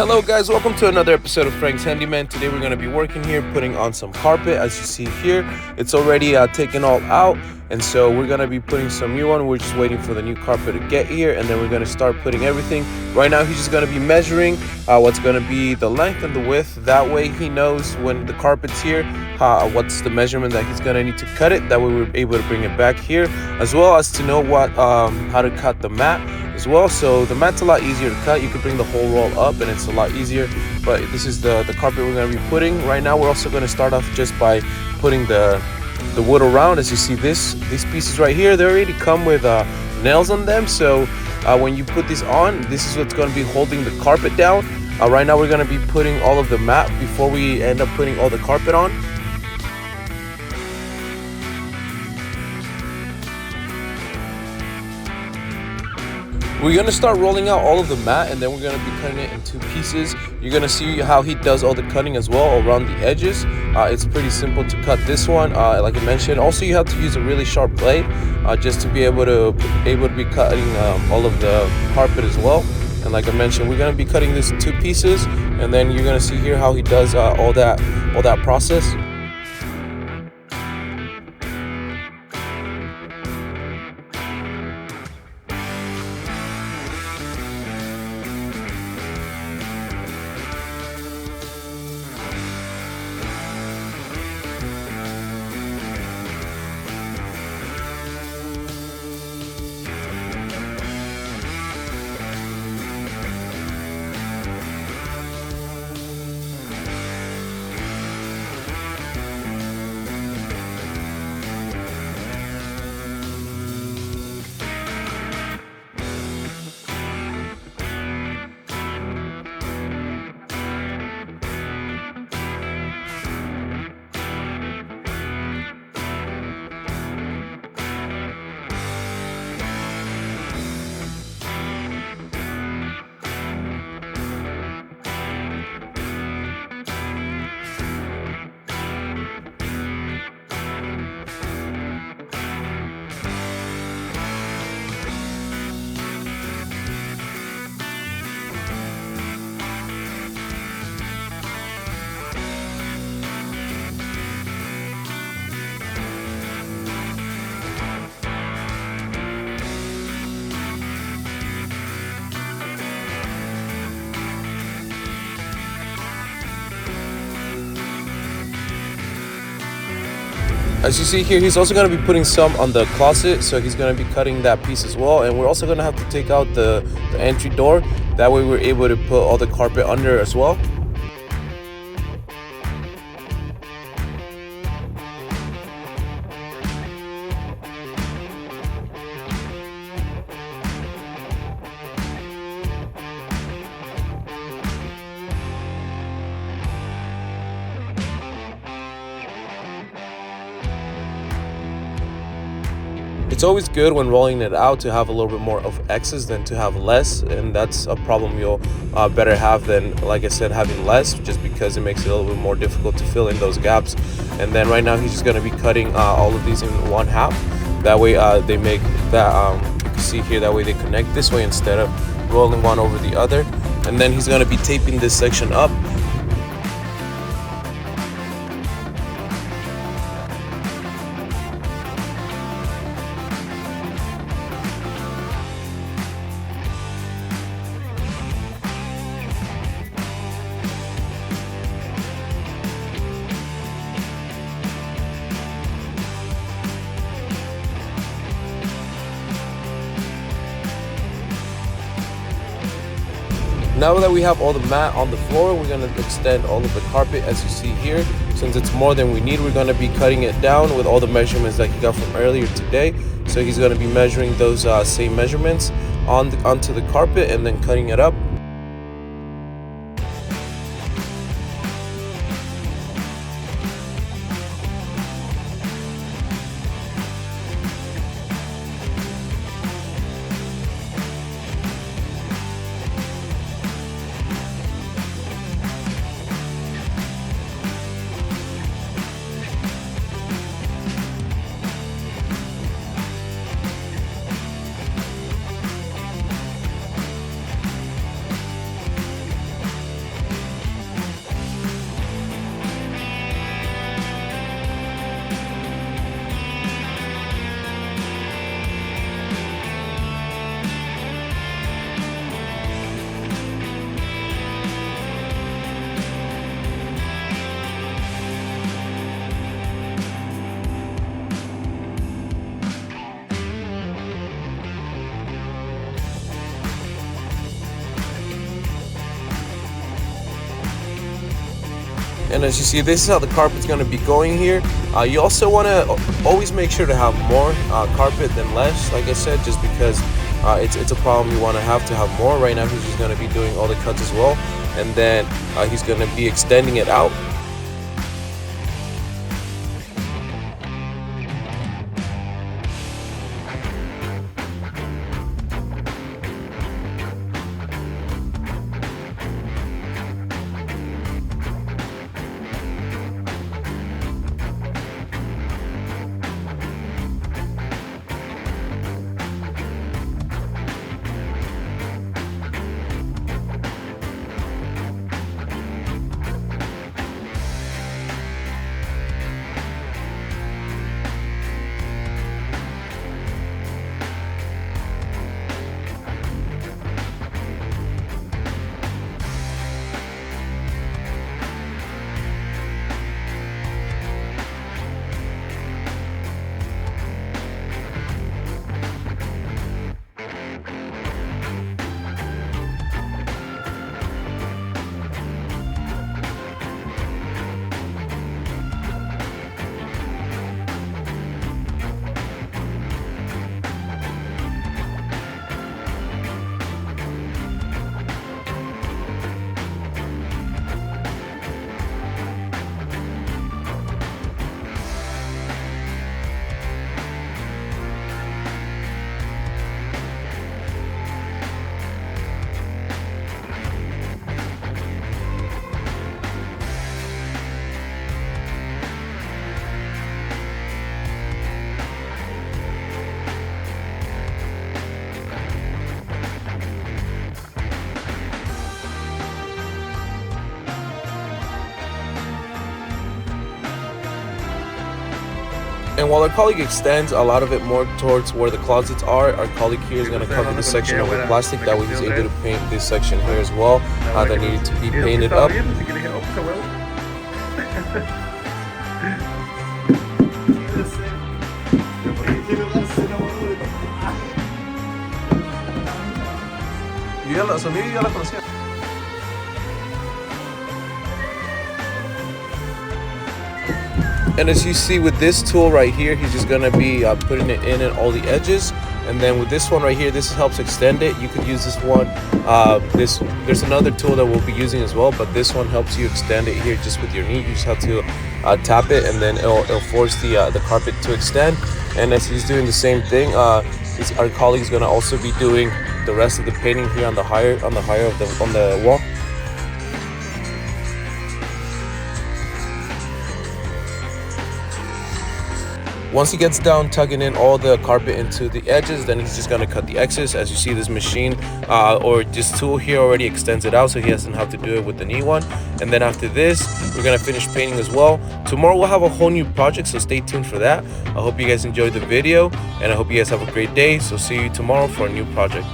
Hello guys, welcome to another episode of Frank's Handyman. Today we're going to be working here, putting on some carpet. As you see here, it's already taken all out, and so we're going to be putting some new one. We're just waiting for the new carpet to get here, and then we're going to start putting everything. Right now he's just going to be measuring what's going to be the length and the width. That way he knows when the carpet's here what's the measurement that he's going to need to cut it. That way we're able to bring it back here, as well as to know what how to cut the mat as well. So the mat's a lot easier to cut. You can bring the whole roll up and it's a lot easier, but this is the carpet we're going to be putting. Right now we're also going to start off just by putting the wood around. As you see, these pieces right here, they already come with nails on them, so when you put this on, this is what's going to be holding the carpet down. Right now we're going to be putting all of the mat before we end up putting all the carpet on. We're going to start rolling out all of the mat, and then we're going to be cutting it in two pieces. You're going to see how he does all the cutting as well around the edges. It's pretty simple to cut this one, like I mentioned. Also, you have to use a really sharp blade just to be able to be cutting all of the carpet as well. And like I mentioned, we're going to be cutting this in two pieces, and then you're going to see here how he does all that process. As you see here, he's also going to be putting some on the closet, so he's going to be cutting that piece as well. And we're also going to have to take out the entry door. That way we're able to put all the carpet under as well. It's always good when rolling it out to have a little bit more of excess than to have less, and that's a problem you'll better have than, like I said, having less, just because it makes it a little bit more difficult to fill in those gaps. And then right now he's just going to be cutting all of these in one half. That way they make that, you can see here, that way they connect this way instead of rolling one over the other. And then he's going to be taping this section up. Now that we have all the mat on the floor, we're going to extend all of the carpet. As you see here, since it's more than we need, we're going to be cutting it down with all the measurements that he got from earlier today. So he's going to be measuring those same measurements onto the carpet and then cutting it up. And as you see, this is how the carpet's going to be going here. You also want to always make sure to have more carpet than less, like I said, just because it's a problem you want to have more. Right now he's just going to be doing all the cuts as well, and then he's going to be extending it out. And while our colleague extends a lot of it more towards where the closets are, our colleague here is going to cover this section over plastic. That way he's able to paint this section here as well that needed to be painted up. And as you see with this tool right here, he's just going to be putting it in all the edges. And then with this one right here, this helps extend it. You could use this one. There's another tool that we'll be using as well, but this one helps you extend it here just with your knee. You just have to tap it, and then it'll force the carpet to extend. And as he's doing the same thing, our colleague is going to also be doing the rest of the painting here on the higher of the wall. Once he gets done tugging in all the carpet into the edges, then he's just going to cut the excess. As you see, this machine or this tool here already extends it out, so he doesn't have to do it with the knee one. And then after this, we're going to finish painting as well. Tomorrow we'll have a whole new project, so stay tuned for that. I hope you guys enjoyed the video, and I hope you guys have a great day. So see you tomorrow for a new project.